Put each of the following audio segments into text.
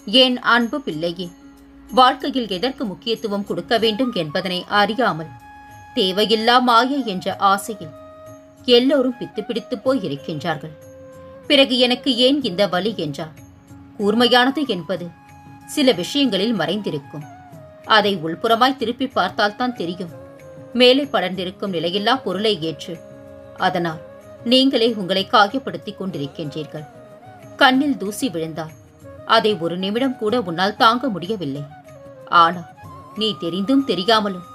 என் அன்பு பிள்ளையே, வாழ்க்கையில் எதற்கு முக்கியத்துவம் கொடுக்க வேண்டும் என்பதனை அறியாமல் தேவையில்லா மாயை என்ற ஆசையில் எல்லோரும் பித்து பிடித்து போய் இருக்கின்றார்கள். பிறகு எனக்கு ஏன் இந்த வலி என்றால், கூர்மையானது என்பது சில விஷயங்களில் மறைந்திருக்கும். அதை உள்புறமாய் திருப்பி பார்த்தால்தான் தெரியும். மேலே படர்ந்திருக்கும் நிலையில்லா பொருளை ஏற்று அதனால் நீங்களே உங்களை காயப்படுத்திக் கொண்டிருக்கின்றீர்கள். கண்ணில் தூசி விழுந்தால் அதை ஒரு நிமிடம் கூட உன்னால் தாங்க முடியவில்லை. ஆனால் நீ தெரிந்தும் தெரியாமலும்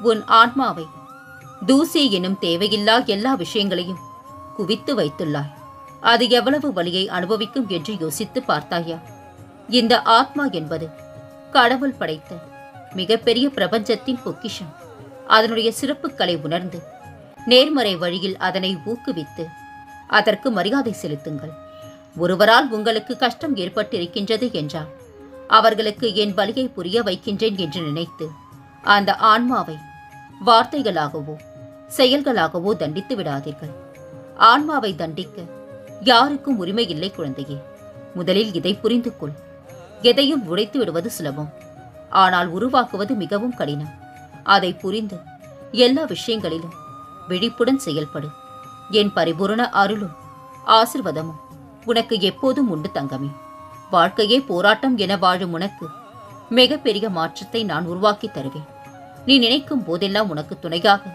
உன் ஆன்மாவை தூசி எனும் தேவையில்லா எல்லா விஷயங்களையும் குவித்து வைத்துள்ளாய். அது எவ்வளவு வலியை அனுபவிக்கும் என்று யோசித்து பார்த்தாயா? இந்த ஆத்மா என்பது கடவுள் படைத்த மிகப்பெரிய பிரபஞ்சத்தின் பொக்கிஷம். அதனுடைய சிறப்புகளை உணர்ந்து நேர்மறை வழியில் அதனை ஊக்குவித்து அதற்கு மரியாதை செலுத்துங்கள். ஒருவரால் உங்களுக்கு கஷ்டம் ஏற்பட்டிருக்கின்றது என்றால் அவர்களுக்கு என் வலியை புரிய வைக்கின்றேன் என்று நினைத்து அந்த ஆன்மாவை வார்த்தைகளாகவோ செயல்களாகவோ தண்டித்து விடாதீர்கள். ஆன்மாவை தண்டிக்க யாருக்கும் உரிமை இல்லை குழந்தையே. முதலில் இதை புரிந்து கொள். எதையும் உடைத்து விடுவது சுலபம், ஆனால் உருவாக்குவது மிகவும் கடினம். அதை புரிந்து எல்லா விஷயங்களிலும் விழிப்புடன் செயல்படு. என் பரிபூரண அருளும் ஆசிர்வாதமும் உனக்கு எப்போதும் உண்டு தங்கமே. வாழ்க்கையே போராட்டம் என வாழும் உனக்கு மிகப்பெரிய மாற்றத்தை நான் உருவாக்கி தருவேன். நீ நினைக்கும் போதெல்லாம் உனக்கு துணையாக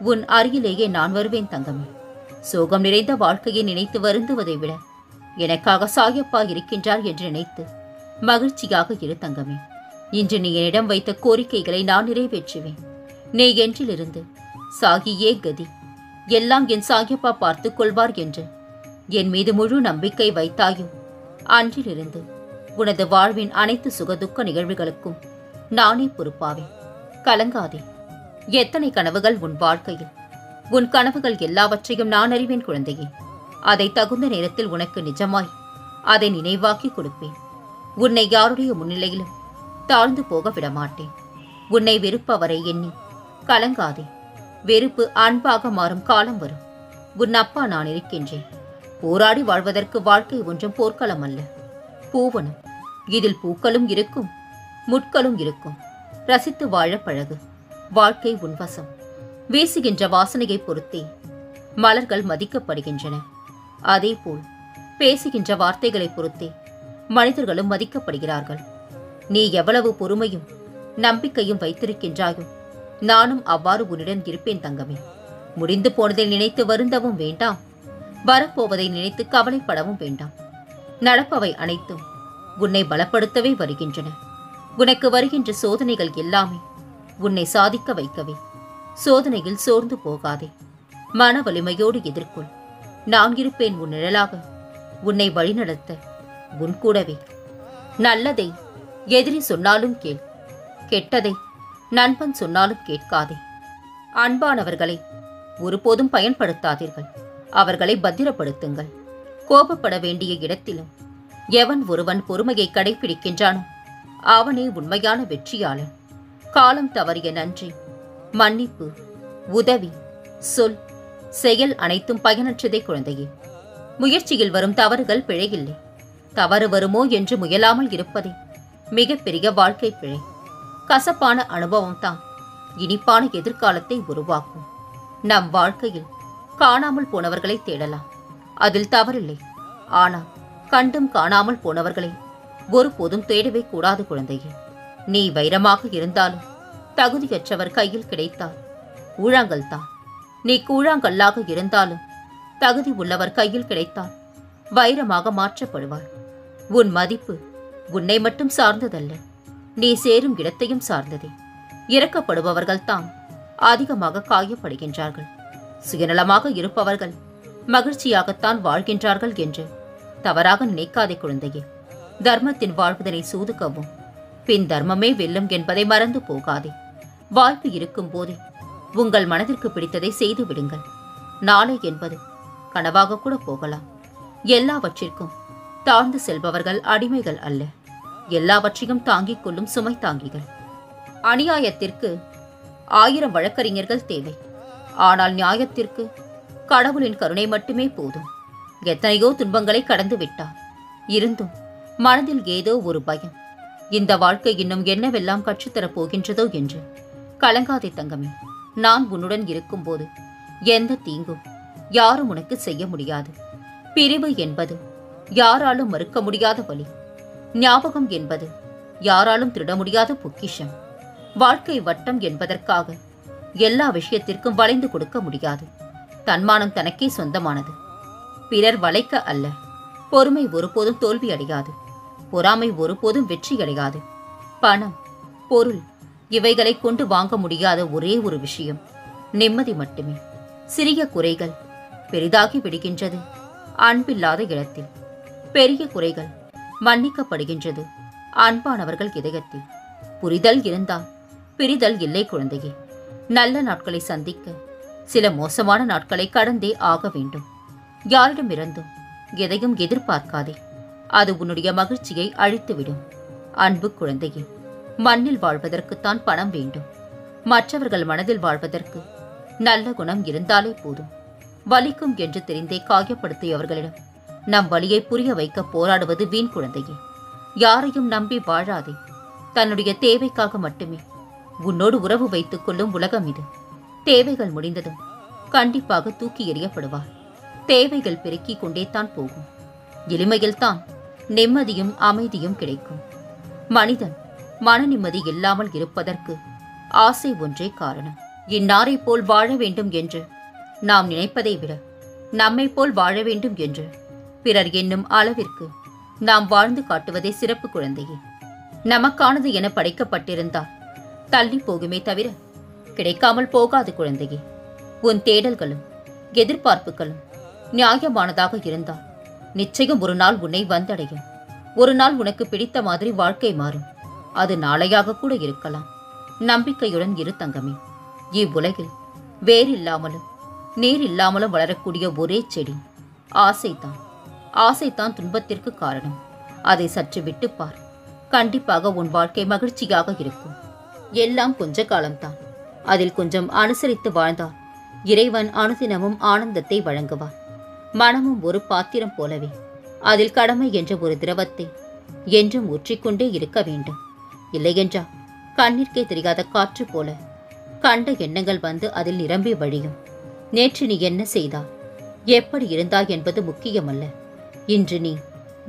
உன் அருகிலேயே நான் வருவேன் தங்கமே. சோகம் நிறைந்த வாழ்க்கையை நினைத்து வருந்துவதை விட எனக்காக சாயப்பா இருக்கின்றார் என்று நினைத்து மகிழ்ச்சியாக இரு தங்கமே. இன்று நீ என்னிடம் வைத்த கோரிக்கைகளை நான் நிறைவேற்றுவேன். நீ என்றிலிருந்து சாகியே கதி, எல்லாம் என் சாயப்பா பார்த்துக் கொள்வார் என்று என் மீது முழு நம்பிக்கை வைத்தாயோ, அன்றிலிருந்து உனது வாழ்வின் அனைத்து சுகதுக்க நிகழ்வுகளுக்கும் நானே பொறுப்பாவேன். கலங்காதே. எத்தனை கனவுகள் உன் வாழ்க்கையில். உன் கனவுகள் எல்லாவற்றையும் நான் அறிவேன் குழந்தையே. அதை தகுந்த நேரத்தில் உனக்கு நிஜமாய் அதை நினைவாக்கி கொடுப்பேன். உன்னை யாருடைய முன்னிலையிலும் தாழ்ந்து போக விடமாட்டேன். உன்னை வெறுப்பவரை எண்ணி கலங்காதே. வெறுப்பு அன்பாக மாறும் காலம் வரும். உன் அப்பா நான் இருக்கின்றேன். போராடி வாழ்வதற்கு வாழ்க்கை ஒன்றும் போர்க்களம் அல்ல, பூவனம். இதில் பூக்களும் இருக்கும், முட்களும் இருக்கும். ரசித்து வாழ பழகு. வாழ்க்கை உன்வசம். வீசுகின்ற வாசனையை பொறுத்தே மலர்கள் மதிக்கப்படுகின்றன. அதேபோல் பேசுகின்ற வார்த்தைகளை பொறுத்தே மனிதர்களும் மதிக்கப்படுகிறார்கள். நீ எவ்வளவு பொறுமையும் நம்பிக்கையும் வைத்திருக்கின்றாயோ, நானும் அவ்வாறு உன்னிடம் இருப்பேன் தங்கமே. முடிந்து போனதை நினைத்து வருந்தவும் வேண்டாம், வரப்போவதை நினைத்து கவலைப்படவும் வேண்டாம். நடப்பவை அனைத்தும் உன்னை பலப்படுத்தவே வருகின்றன. உனக்கு வருகின்ற சோதனைகள் எல்லாமே உன்னை சாதிக்க வைக்கவே. சோதனையில் சோர்ந்து போகாதே. மன வலிமையோடு எதிர்கொள். நான் இருப்பேன் உன் நிழலாக, உன்னை வழிநடத்த உன் கூடவே. நல்லதை எதிரி சொன்னாலும் கேள், கெட்டதை நண்பன் சொன்னாலும் கேட்காதே. அன்பானவர்களை ஒருபோதும் பயன்படுத்தாதீர்கள், அவர்களை பத்திரப்படுத்துங்கள். கோபப்பட வேண்டிய இடத்திலும் எவன் ஒருவன் பொறுமையை கடைபிடிக்கின்றானோ அவனே உண்மையான வெற்றியாளன். காலம் தவறிய நன்றி, மன்னிப்பு, உதவி, சொல், செயல் அனைத்தும் பயனற்றதே குழந்தையே. முயற்சியில் வரும் தவறுகள் பிழையில்லை. தவறு வருமோ என்று முயலாமல் இருப்பதே மிகப்பெரிய வாழ்க்கை பிழை. கசப்பான அனுபவம் தான் இனிப்பான எதிர்காலத்தை உருவாக்கும். நம் வாழ்க்கையில் காணாமல் போனவர்களை தேடலாம், அதில் தவறில்லை. ஆனால் கண்டும் காணாமல் போனவர்களை ஒருபோதும் தேடவே கூடாது குழந்தையே. நீ வைரமாக இருந்தாலும் தகுதியற்றவர் கையில் கிடைத்தால் கூழாங்கல் தான். நீ கூழாங்கல்லாக இருந்தாலும் தகுதி உள்ளவர் கையில் கிடைத்தால் வைரமாக மாற்றப்படுவார். உன் மதிப்பு உன்னை மட்டும் சார்ந்ததல்ல, நீ சேரும் இடத்தையும் சார்ந்ததே. இறக்கப்படுபவர்கள் தான் அதிகமாக காயப்படுகின்றார்கள். சுயநலமாக இருப்பவர்கள் மகிழ்ச்சியாகத்தான் வாழ்கின்றார்கள் என்று தவறாக நினைக்காதே குழந்தையே. தர்மத்தின் வாழ்வதனை சூதுக்கவும் பின் தர்மமே வெல்லும் என்பதை மறந்து போகாதே. வாய்ப்பு இருக்கும் போதே உங்கள் மனதிற்கு பிடித்ததை செய்து விடுங்கள். நாளை என்பது கனவாக கூட போகலாம். எல்லாவற்றிற்கும் தாழ்ந்து செல்பவர்கள் அடிமைகள் அல்ல, எல்லாவற்றையும் தாங்கிக் கொள்ளும் சுமை தாங்கிகள். அநியாயத்திற்கு 1000 வழக்கறிஞர்கள் தேவை, ஆனால் நியாயத்திற்கு கடவுளின் கருணை மட்டுமே போதும். எத்தனையோ துன்பங்களை கடந்து விட்டார், இருந்தும் மனதில் ஏதோ ஒரு பயம். இந்த வாழ்க்கை இன்னும் என்னவெல்லாம் கற்றுத்தரப் போகின்றதோ என்று. கலங்காதே தங்கமே, நான் உன்னுடன் இருக்கும்போது எந்த தீங்கும் யாரும் உனக்கு செய்ய முடியாது. பிரிவு என்பது யாராலும் மறுக்க முடியாத வலி. ஞாபகம் என்பது யாராலும் திருட முடியாத பொக்கிஷம். வாழ்க்கை வட்டம் என்பதற்காக எல்லா விஷயத்திற்கும் வளைந்து கொடுக்க முடியாது. தன்மானம் தனக்கே சொந்தமானது, பிறர் வளைக்க அல்ல. பொறுமை ஒருபோதும் தோல்வி அடையாது. பொறாமை ஒருபோதும் வெற்றி அடையாது. பணம், பொருள் இவைகளை கொண்டு வாங்க முடியாத ஒரே ஒரு விஷயம் நிம்மதி மட்டுமே. சிறிய குறைகள் பெரிதாகி விடுகின்றது அன்பில்லாத இடத்தில். பெரிய குறைகள் மன்னிக்கப்படுகின்றது அன்பானவர்கள் இதயத்தில். புரிதல் இருந்தால் பிரிதல் இல்லை குழந்தையே. நல்ல நாட்களை சந்திக்க சில மோசமான நாட்களை கடந்தே ஆக வேண்டும். யாரிடமிருந்தும் எதையும் எதிர்பார்க்காதே. அது உன்னுடைய மகிழ்ச்சியை அழித்துவிடும். அன்பு குழந்தையே, மண்ணில் வாழ்வதற்குத்தான் பணம் வேண்டும். மற்றவர்கள் மனதில் வாழ்வதற்கு நல்ல குணம் இருந்தாலே போதும். வலிக்கும் என்று தெரிந்தே காயப்படுத்தியவர்களிடம் நம் வலியை புரிய வைக்க போராடுவது வீண் குழந்தையே. யாரையும் நம்பி வாழாதே. தன்னுடைய தேவைக்காக மட்டுமே உன்னோடு உறவு வைத்துக் கொள்ளும் உலகம் இது. தேவைகள் முடிந்ததும் கண்டிப்பாக தூக்கி எறியப்படுவார். தேவைகள் பெருக்கிக் கொண்டேதான் போகும். எளிமையில்தான் நிம்மதியும் அமைதியும் கிடைக்கும். மனிதன் மன நிம்மதி இல்லாமல் இருப்பதற்கு ஆசை ஒன்றே காரணம். இன்னாரை போல் வாழ வேண்டும் என்று நாம் நினைப்பதை விட நம்மை போல் வாழ வேண்டும் என்று பிறர் என்னும் அளவிற்கு நாம் வாழ்ந்து காட்டுவதே சிறப்பு குழந்தையே. நமக்கானது என படைக்கப்பட்டிருந்தால் தள்ளி போகுமே தவிர கிடைக்காமல் போகாது குழந்தையே. உன் தேடல்களும் எதிர்பார்ப்புகளும் நியாயமானதாக இருந்தால் நிச்சயம் ஒரு நாள் உன்னை வந்தடையும். ஒரு நாள் உனக்கு பிடித்த மாதிரி வாழ்க்கை மாறும். அது நாளையாக கூட இருக்கலாம். நம்பிக்கையுடன் இரு தங்கமே. இவ்வுலகில் வேரில்லாமலும் நீர் இல்லாமலும் வளரக்கூடிய ஒரே செடி ஆசைதான். ஆசைதான் துன்பத்திற்கு காரணம். அதை சற்று விட்டுப்பார். கண்டிப்பாக உன் வாழ்க்கை மகிழ்ச்சியாக இருக்கும். எல்லாம் கொஞ்ச காலம்தான். அதில் கொஞ்சம் அனுசரித்து வாழ்ந்தால் இறைவன் அனுதினமும் ஆனந்தத்தை வழங்குவார். மனமும் ஒரு பாத்திரம் போலவே அதில் கடமை என்ற ஒரு திரவத்தை என்றும் ஊற்றிக்கொண்டே இருக்க வேண்டும். இல்லையென்றால் கண்ணிற்கே தெரியாத காற்று போல கண்ட எண்ணங்கள் வந்து அதில் நிரம்பி வழியும். நேற்று நீ என்ன செய்தாய், எப்படி இருந்தாய் என்பது முக்கியமல்ல. இன்று நீ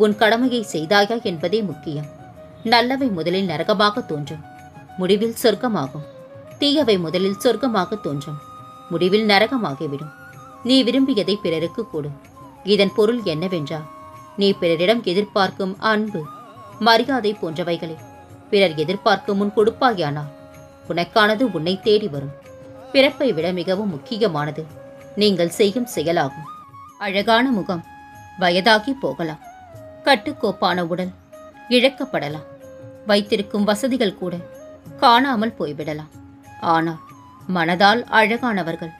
உன் கடமையை செய்தாயா என்பதே முக்கியம். நல்லவை முதலில் நரகமாக தோன்றும், முடிவில் சொர்க்கமாகும். தீயவை முதலில் சொர்க்கமாக தோன்றும், முடிவில் நரகமாகிவிடும். நீ விரும்பியதை பிறருக்கு கொடு. இதன் பொருள் என்னவென்றால், நீ பிறரிடம் எதிர்பார்க்கும் அன்பு, மரியாதை போன்றவைகளை பிறர் எதிர்பார்க்கும் முன் கொடுப்பாயானால் உனக்கானது உன்னை தேடி வரும். பிறப்பை விட மிகவும் முக்கியமானது நீங்கள் செய்யும் செயலாகும். அழகான முகம் வயதாகி போகலாம். கட்டுக்கோப்பான உடல் இழக்கப்படலாம். வைத்திருக்கும் வசதிகள் கூட காணாமல் போய்விடலாம். ஆனால் மனதால் அழகானவர்கள்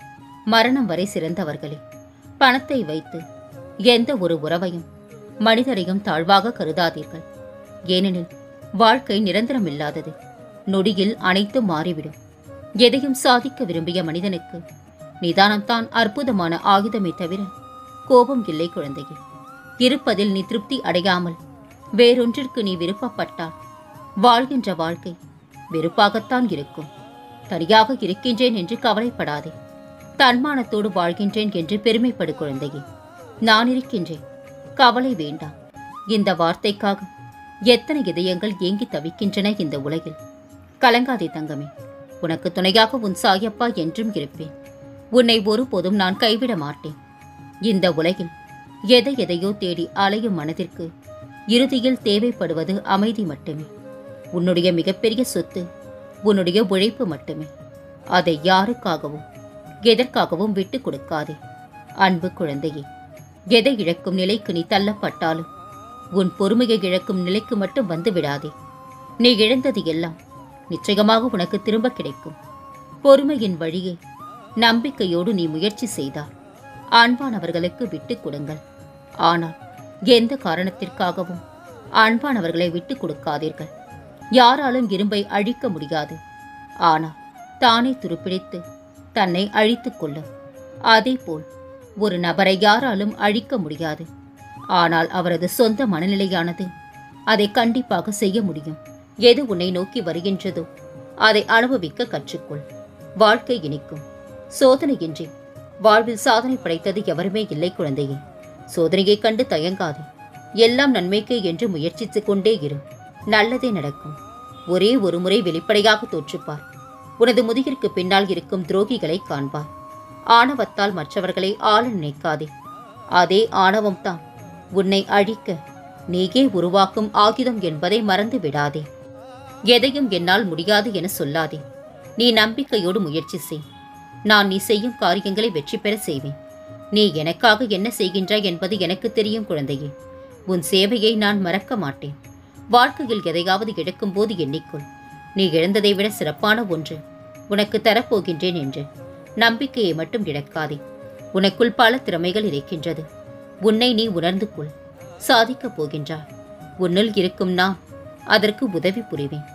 மரணம் வரை சிறந்தவர்களே. பணத்தை வைத்து எந்த ஒரு உறவையும் மனிதரையும் தாழ்வாக கருதாதீர்கள். ஏனெனில் வாழ்க்கை நிரந்தரமில்லாதது. நொடியில் அனைத்தும் மாறிவிடும். எதையும் சாதிக்க விரும்பிய மனிதனுக்கு நிதானம்தான் அற்புதமான ஆயுதமே தவிர கோபம் இல்லை குழந்தையே. இருப்பதில் நீ திருப்தி அடையாமல் வேறொன்றிற்கு நீ விருப்பப்பட்டால் வாழ்கின்ற வாழ்க்கை வெறுப்பாகத்தான் இருக்கும். தனியாக இருக்கின்றேன் என்று கவலைப்படாதே. தன்மானத்தோடு வாழ்கின்றேன் என்று பெருமைப்படு குழந்தையே. நான் இருக்கின்றேன், கவலை வேண்டாம். இந்த வார்த்தைக்காக எத்தனை இதயங்கள் ஏங்கி தவிக்கின்றன இந்த உலகில். கலங்காதே தங்கமே. உனக்கு துணையாக உன் சாயப்பா என்றும் இருப்பேன். உன்னை ஒருபோதும் நான் கைவிட மாட்டேன். இந்த உலகில் எதையோ தேடி அலையும் மனதிற்கு இறுதியில் தேவைப்படுவது அமைதி மட்டுமே. உன்னுடைய மிகப்பெரிய சொத்து உன்னுடைய உழைப்பு மட்டுமே. அதை யாருக்காகவும் எதற்காகவும் விட்டு கொடுக்காதே. அன்பு குழந்தையே, எதை இழக்கும் நிலைக்கு நீ தள்ளப்பட்டாலும் உன் பொறுமையை இழக்கும் நிலைக்கு மட்டும் வந்து விடாதே. நீ இழந்தது எல்லாம் நிச்சயமாக உனக்கு திரும்ப கிடைக்கும். பொறுமையின் வழியை நம்பிக்கையோடு நீ முயற்சி செய்தால் அன்பானவர்களுக்கு விட்டுக் கொடுங்கள். ஆனால் எந்த காரணத்திற்காகவும் அன்பானவர்களை விட்டுக் கொடுக்காதீர்கள். யாராலும் இரும்பை அழிக்க முடியாது. ஆனால் தானே துருப்பிடித்து தன்னை அழித்துக் கொள்ளும். அதேபோல் ஒரு நபரை யாராலும் அழிக்க முடியாது. ஆனால் அவரது சொந்த மனநிலையானது அதை கண்டிப்பாக செய்ய முடியும். எது உன்னை நோக்கி வருகின்றதோ அதை அனுபவிக்க கற்றுக்கொள். வாழ்க்கை இனிக்கும். சோதனையின்றி வாழ்வில் சாதனை படைத்தது எவருமே இல்லை குழந்தையே. சோதனையை கண்டு தயங்காதே. எல்லாம் நன்மைக்கு என்று முயற்சித்துக் கொண்டே இரு. நல்லதே நடக்கும். ஒரே ஒரு முறை வெளிப்படையாக தோற்றுப்பார். உனது முதுகிற்கு பின்னால் இருக்கும் துரோகிகளை காண்பார். ஆணவத்தால் மற்றவர்களை ஆள நினைக்காதே. அதே ஆணவம்தான் உன்னை அழிக்க நீயே உருவாக்கும் ஆயுதம் என்பதை மறந்து விடாதே. எதையும் என்னால் முடியாது என சொல்லாதே. நீ நம்பிக்கையோடு முயற்சி செய். நான் நீ செய்யும் காரியங்களை வெற்றி பெற செய்வேன். நீ எனக்காக என்ன செய்கின்றாய் என்பது எனக்கு தெரியும் குழந்தையே. உன் சேவையை நான் மறக்க மாட்டேன். வாழ்க்கையில் எதையாவது இழக்கும்போது எண்ணிக்கொள். நீ இழந்ததை விட சிறப்பான ஒன்று உனக்கு தரப்போகின்றேன் என்று. நம்பிக்கையை மட்டும் இழக்காதே. உனக்குள் பல திறமைகள் இருக்கின்றது. உன்னை நீ உணர்ந்து கொள். சாதிக்கப் போகின்றாய். உன்னுள் இருக்கும் நான் அதற்கு உதவி புரிவேன்.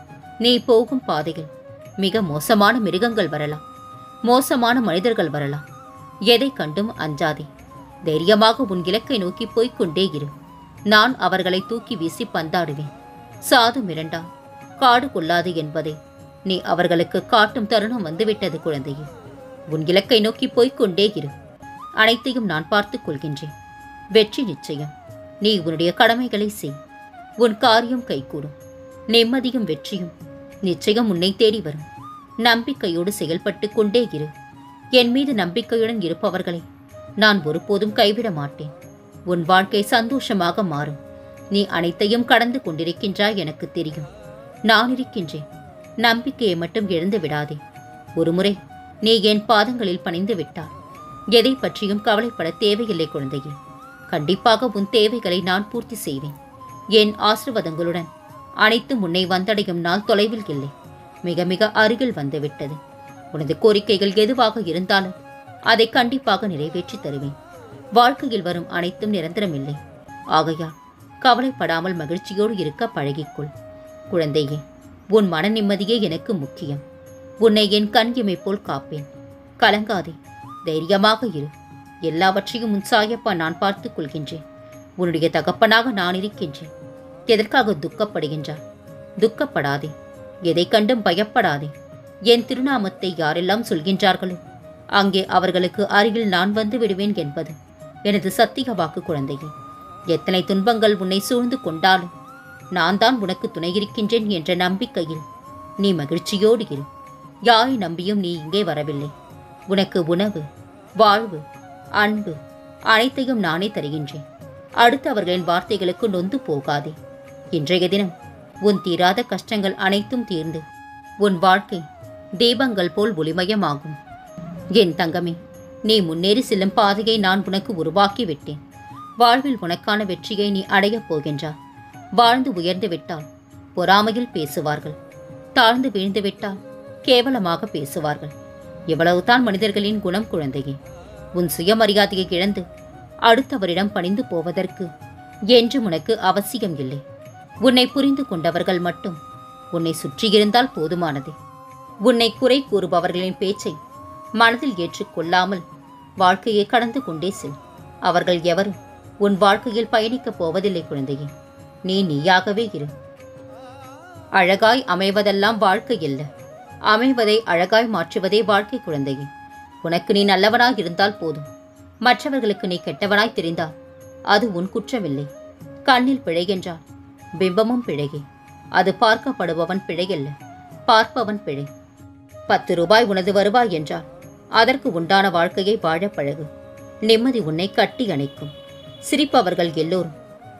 நீ போகும் பாதையில் மிக மோசமான மிருகங்கள் வரலாம். மோசமான மனிதர்கள் வரலாம். எதை கண்டும் அஞ்சாதே. தைரியமாக உன் இலக்கை நோக்கி போய்கொண்டே இரு. நான் அவர்களை தூக்கி வீசி பந்தாடுவேன். சாது மிரண்டா காடு கொள்ளாது என்பதை நீ அவர்களுக்கு காட்டும் தருணம் வந்துவிட்டது குழந்தையே. உன் இலக்கை நோக்கி போய்கொண்டே இரு. அனைத்தையும் நான் பார்த்துக் கொள்கின்றேன். வெற்றி நிச்சயம். நீ உன்னுடைய கடமைகளை செய். உன் காரியம் கைகூடும். நிம்மதியும் வெற்றியும் நிச்சயம் உன்னை தேடி வரும். நம்பிக்கையோடு செயல்பட்டு கொண்டே இரு. என் மீது நம்பிக்கையுடன் இருப்பவர்களை நான் ஒருபோதும் கைவிட மாட்டேன். உன் வாழ்க்கை சந்தோஷமாக மாறும். நீ அனைத்தையும் கடந்து கொண்டிருக்கின்றாய் எனக்கு தெரியும். நான் இருக்கின்றேன். நம்பிக்கையை மட்டும் இழந்து விடாதே. ஒருமுறை நீ என் பாதங்களில் பணிந்து விட்டாய். எதை பற்றியும் கவலைப்பட தேவையில்லை குழந்தையே. கண்டிப்பாக உன் தேவைகளை நான் பூர்த்தி செய்வேன். என் ஆசீர்வாதங்களுடன் அனைத்தும் உன்னை வந்தடையும் நாள் தொலைவில் இல்லை. மிக மிக அருகில் வந்துவிட்டது. உனது கோரிக்கைகள் எதுவாக இருந்தாலும் அதை கண்டிப்பாக நிறைவேற்றி தருவேன். வாழ்க்கையில் வரும் அனைத்தும் நிரந்தரமில்லை. ஆகையால் கவலைப்படாமல் மகிழ்ச்சியோடு இருக்க பழகிக்கொள். குழந்தையே, உன் மன நிம்மதியே எனக்கு முக்கியம். உன்னை என் கண் இமை போல் காப்பேன். கலங்காதே. தைரியமாக இரு. எல்லாவற்றையும் உன் சாயப்பா நான் பார்த்துக் கொள்கின்றேன். உன்னுடைய தகப்பனாக நான் இருக்கின்றேன். எதற்காக துக்கப்படுகின்றாய்? துக்கப்படாதே. எதை கண்டும் பயப்படாதே. என் திருநாமத்தை யாரெல்லாம் சொல்கின்றார்களோ அங்கே அவர்களுக்கு அருகில் நான் வந்து விடுவேன் என்பது எனது சத்திய வாக்கு குழந்தையே. எத்தனை துன்பங்கள் உன்னை சூழ்ந்து கொண்டாலும் நான் தான் உனக்கு துணை இருக்கின்றேன் என்ற நம்பிக்கையில் நீ மகிழ்ச்சியோடு இரு. யாரை நம்பியும் நீ இங்கே வரவில்லை. உனக்கு உணவு, வாழ்வு, அன்பு அனைத்தையும் நானே தருகின்றேன். அடுத்தவர்களின் வார்த்தைகளுக்கு நொந்து போகாதே. இன்றைய தினம் உன் தீராத கஷ்டங்கள் அனைத்தும் தீர்ந்து உன் வாழ்க்கை தீபங்கள் போல் ஒளிமயமாகும். என் தங்கமே, நீ முன்னேறி செல்லும் பாதையை நான் உனக்கு உருவாக்கி விட்டேன். வாழ்வில் உனக்கான வெற்றியை நீ அடையப் போகின்றாய். வாழ்ந்து உயர்ந்து விட்டால் பொறாமையில் பேசுவார்கள். தாழ்ந்து வீழ்ந்து விட்டால் கேவலமாக பேசுவார்கள். எவ்வளவுதான் மனிதர்களின் குணம் குழந்தையே. உன் சுயமரியாதையை இழந்து அடுத்தவரிடம் பணிந்து போவதற்கு என்றும் உனக்கு அவசியம் இல்லை. உன்னை புரிந்து கொண்டவர்கள் மட்டும் உன்னை சுற்றியிருந்தால் போதுமானது. உன்னை குறை கூறுபவர்களின் பேச்சை மனதில் ஏற்றுக்கொள்ளாமல் வாழ்க்கையை கடந்து கொண்டே செல். அவர்கள் எவரும் உன் வாழ்க்கையில் பயணிக்கப் போவதில்லை குழந்தையே. நீ நீயாகவே இரு. அழகாய் அமைவதெல்லாம் வாழ்க்கை இல்லை. அமைவதை அழகாய் மாற்றுவதே வாழ்க்கை குழந்தையே. உனக்கு நீ நல்லவனாய் இருந்தால் போதும். மற்றவர்களுக்கு நீ கெட்டவனாய் தெரிந்தால் அது உன் குற்றமில்லை. கண்ணில் பிழை என்றால் பிம்பமும் பிழையே. அது பார்க்கப்படுபவன் பிழையல்ல, பார்ப்பவன் பிழை. 10 ரூபாய் உனது வருவாய் என்றால் அதற்கு உண்டான வாழ்க்கையை வாழ பழகு. நிம்மதி உன்னை கட்டி அணைக்கும். சிரிப்பவர்கள் எல்லோரும்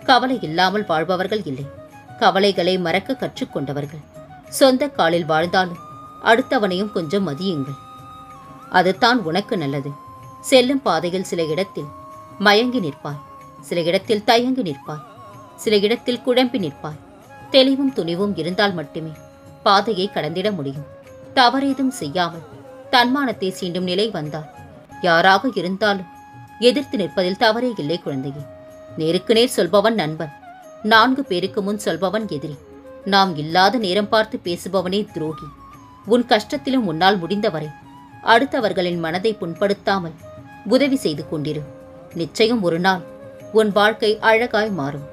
கவலை இல்லாமல் வாழ்பவர்கள் இல்லை. கவலைகளை மறக்க கற்றுக்கொண்டவர்கள். சொந்த காலில் வாழ்ந்தாலும் அடுத்தவனையும் கொஞ்சம் மதியுங்கள். அதுதான் உனக்கு நல்லது. செல்லும் பாதையில் சில இடத்தில் மயங்கி நிற்பாய். சில இடத்தில் தயங்கி நிற்பாய். சில இடத்தில் குழம்பி நிற்பாய். தெளிவும் துணிவும் இருந்தால் மட்டுமே பாதையை கடந்திட முடியும். தவறேதும் செய்யாமல் தன்மானத்தை சீண்டும் நிலை வந்தால் யாராக இருந்தாலும் எதிர்த்து நிற்பதில் தவறே இல்லை குழந்தையே. நேருக்கு நேர் சொல்பவன் நண்பன். 4 பேருக்கு முன் சொல்பவன் எதிரி. நாம் இல்லாத நேரம் பார்த்து பேசுபவனே துரோகி. உன் கஷ்டத்திலும் உன்னால் முடிந்தவரை அடுத்தவர்களின் மனதை புண்படுத்தாமல் உதவி செய்து கொண்டிரு. நிச்சயம் ஒரு நாள் உன் வாழ்க்கை அழகாய் மாறும்.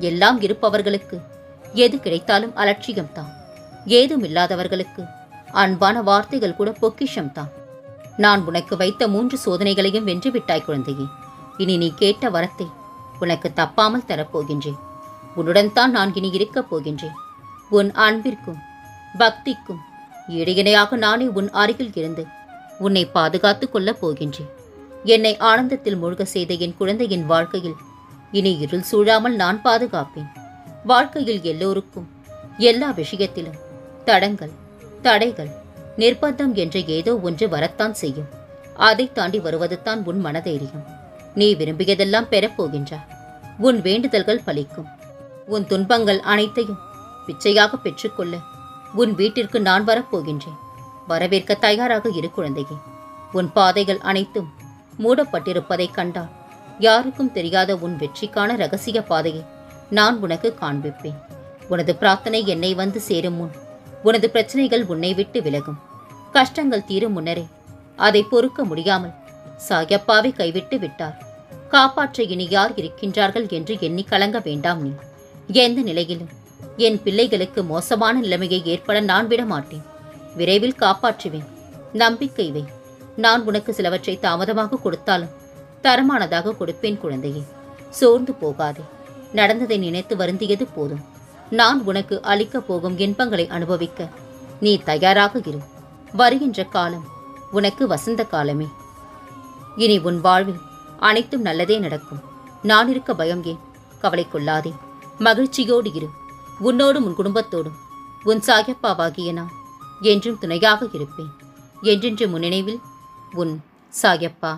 எல்லாம் இருப்பவர்களுக்கு எது கிடைத்தாலும் அலட்சியம்தான். ஏதும் இல்லாதவர்களுக்கு அன்பான வார்த்தைகள் கூட பொக்கிஷம்தான். நான் உனக்கு வைத்த 3 சோதனைகளையும் வென்றுவிட்டாய் குழந்தையே. இனி நீ கேட்ட வரத்தை உனக்கு தப்பாமல் தரப்போகின்றேன். உன்னுடன் தான் நான் இனி இருக்கப் போகின்றேன். உன் அன்பிற்கும் பக்திக்கும் இடையினையாக நானே உன் அருகில் இருந்து உன்னை பாதுகாத்துக் கொள்ளப் போகின்றேன். என்னை ஆனந்தத்தில் மூழ்க செய்த என் குழந்தையின் வாழ்க்கையில் இனி இருள் சூழாமல் நான் பாதுகாப்பேன். வாழ்க்கையில் எல்லோருக்கும் எல்லா விஷயத்திலும் தடங்கள், தடைகள், நிர்பந்தம் என்ற ஏதோ ஒன்று வரத்தான் செய்யும். அதை தாண்டி வருவது தான் உன் மனதைரியம். நீ விரும்பியதெல்லாம் பெறப்போகின்றாய். உன் வேண்டுதல்கள் பலிக்கும். உன் துன்பங்கள் அனைத்தையும் பிச்சையாக பெற்றுக்கொள்ள உன் வீட்டிற்கு நான் வரப்போகின்றேன். வரவேற்க தயாராக இரு குழந்தையே. உன் பாதைகள் அனைத்தும் மூடப்பட்டிருப்பதைக் கண்டால் யாருக்கும் தெரியாத உன் வெற்றிக்கான ரகசிய பாதையை நான் உனக்கு காண்பிப்பேன். உனது பிரார்த்தனை என்னை வந்து சேரும் முன் உனது பிரச்சனைகள் உன்னை விட்டு விலகும். கஷ்டங்கள் தீரும் முன்னரே அதை பொறுக்க முடியாமல் சாயப்பாவை கைவிட்டு விட்டார். காப்பாற்ற இனி யார் இருக்கின்றார்கள் என்று எண்ணி கலங்க வேண்டாம். நீ எந்த நிலையிலும் என் பிள்ளைகளுக்கு மோசமான நிலைமையை ஏற்பட நான் விட மாட்டேன். விரைவில் காப்பாற்றுவேன். நம்பிக்கை வை. நான் உனக்கு சிலவற்றை தாமதமாக கொடுத்தாலும் தரமானதாக கொடுப்பேன் குழந்தையே. சோர்ந்து போகாதே. நடந்ததை நினைத்து வருந்தியது போதும். நான் உனக்கு அளிக்கப் போகும் இன்பங்களை அனுபவிக்க நீ தயாராக இரு. வருகின்ற காலம் உனக்கு வசந்த காலமே. இனி உன் வாழ்வில் அனைத்தும் நல்லதே நடக்கும். நான் இருக்க பயம் ஏன்? கவலை கொள்ளாதே. மகிழ்ச்சியோடு இரு. உன்னோடும் உன் குடும்பத்தோடும் உன் சாயப்பாவாகிய நான் என்றும் துணையாக இருப்பேன். என்றென்று முன்னினைவில் உன் சாயப்பா.